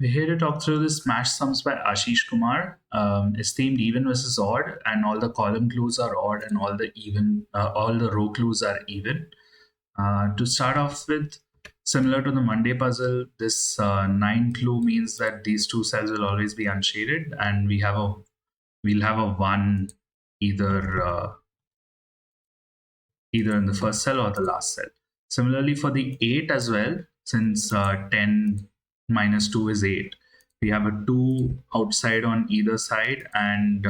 We're here to talk through the smash sums by Ashish Kumar. It's themed even versus odd, and all the column clues are odd, and all the row clues are even. To start off with, similar to the Monday puzzle, this nine clue means that these two cells will always be unshaded, and we'll have a one either either in the first cell or the last cell. Similarly, for the 8 as well, since 10 minus 2 is 8, we have a 2 outside on either side, and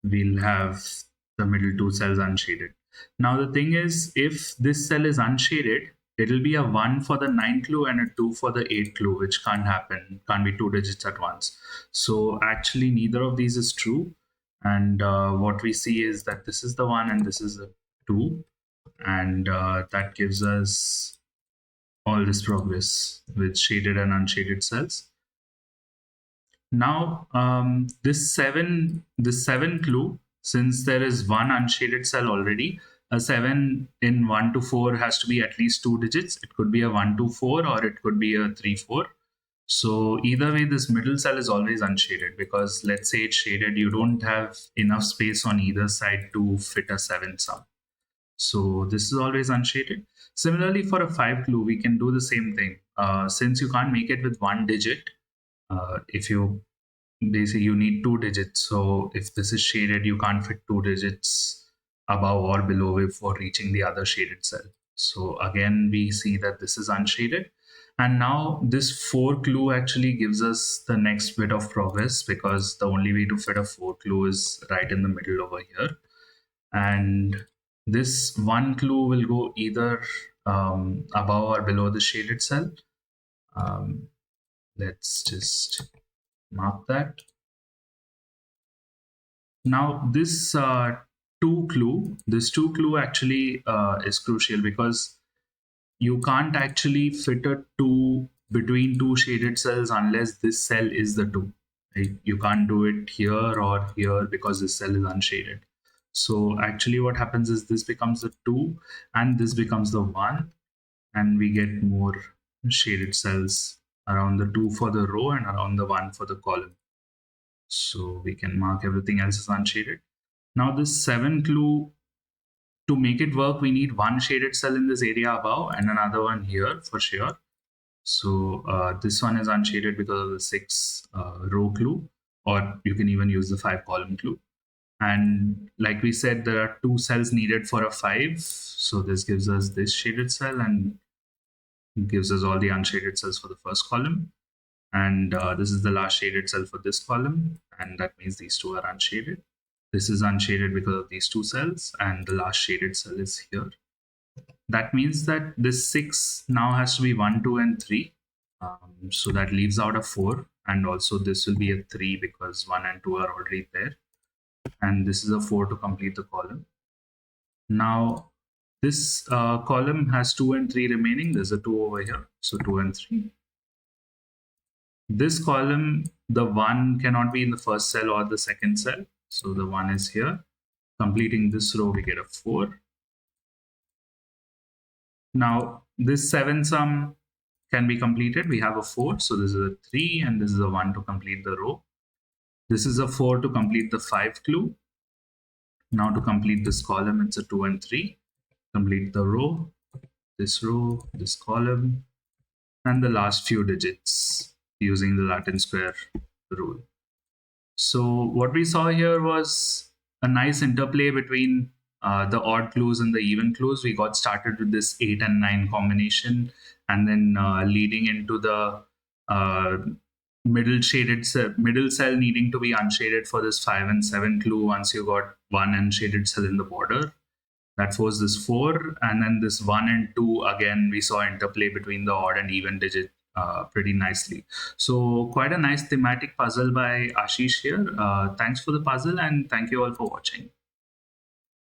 we'll have the middle two cells unshaded. Now, the thing is, if this cell is unshaded, it'll be a 1 for the 9 clue and a 2 for the 8 clue, which can't happen, can't be two digits at once. So, actually, neither of these is true. And what we see is that this is the 1 and this is the 2, and that gives us all this progress with shaded and unshaded cells. Now, this seven clue, since there is one unshaded cell already, a 7 in 1 to 4 has to be at least two digits. It could be a 1 to 4 or it could be a 3 4. So either way, this middle cell is always unshaded, because let's say it's shaded, you don't have enough space on either side to fit a 7 sum. So this is always unshaded. Similarly, for a 5 clue, we can do the same thing. Since you can't make it with one digit, if you basically you need two digits. So if this is shaded, you can't fit two digits above or below before reaching the other shaded cell. So again, we see that this is unshaded. And now this 4 clue actually gives us the next bit of progress, because the only way to fit a 4 clue is right in the middle over here. And this 1 clue will go either above or below the shaded cell. Let's just mark that. Now this 2 clue actually is crucial, because you can't actually fit a 2 between two shaded cells unless this cell is the 2. Right? You can't do it here or here because this cell is unshaded. So actually what happens is this becomes the 2 and this becomes the 1, and we get more shaded cells around the 2 for the row and around the 1 for the column. So we can mark everything else as unshaded. Now this 7 clue, to make it work, we need one shaded cell in this area above and another one here for sure. So this one is unshaded because of the 6 row clue, or you can even use the 5 column clue. And like we said, there are 2 cells needed for a 5. So this gives us this shaded cell and gives us all the unshaded cells for the first column. And this is the last shaded cell for this column. And that means these two are unshaded. This is unshaded because of these 2 cells. And the last shaded cell is here. That means that this 6 now has to be 1, 2, and 3. So that leaves out a 4. And also this will be a 3 because 1 and 2 are already there. And this is a 4 to complete the column. Now, this column has 2 and 3 remaining. There's a 2 over here. So 2 and 3. This column, the 1 cannot be in the first cell or the second cell. So the 1 is here. Completing this row, we get a 4. Now, this 7 sum can be completed. We have a 4. So this is a 3 and this is a 1 to complete the row. This is a 4 to complete the 5 clue. Now to complete this column, it's a 2 and 3. Complete the row, this column, and the last few digits using the Latin square rule. So what we saw here was a nice interplay between the odd clues and the even clues. We got started with this 8 and 9 combination, and then leading into the middle cell needing to be unshaded for this 5 and 7 clue. Once you got one unshaded cell in the border, that was this 4, and then this 1 and 2, again we saw interplay between the odd and even digit pretty nicely. So quite a nice thematic puzzle by Ashish here. Thanks for the puzzle, and thank you all for watching.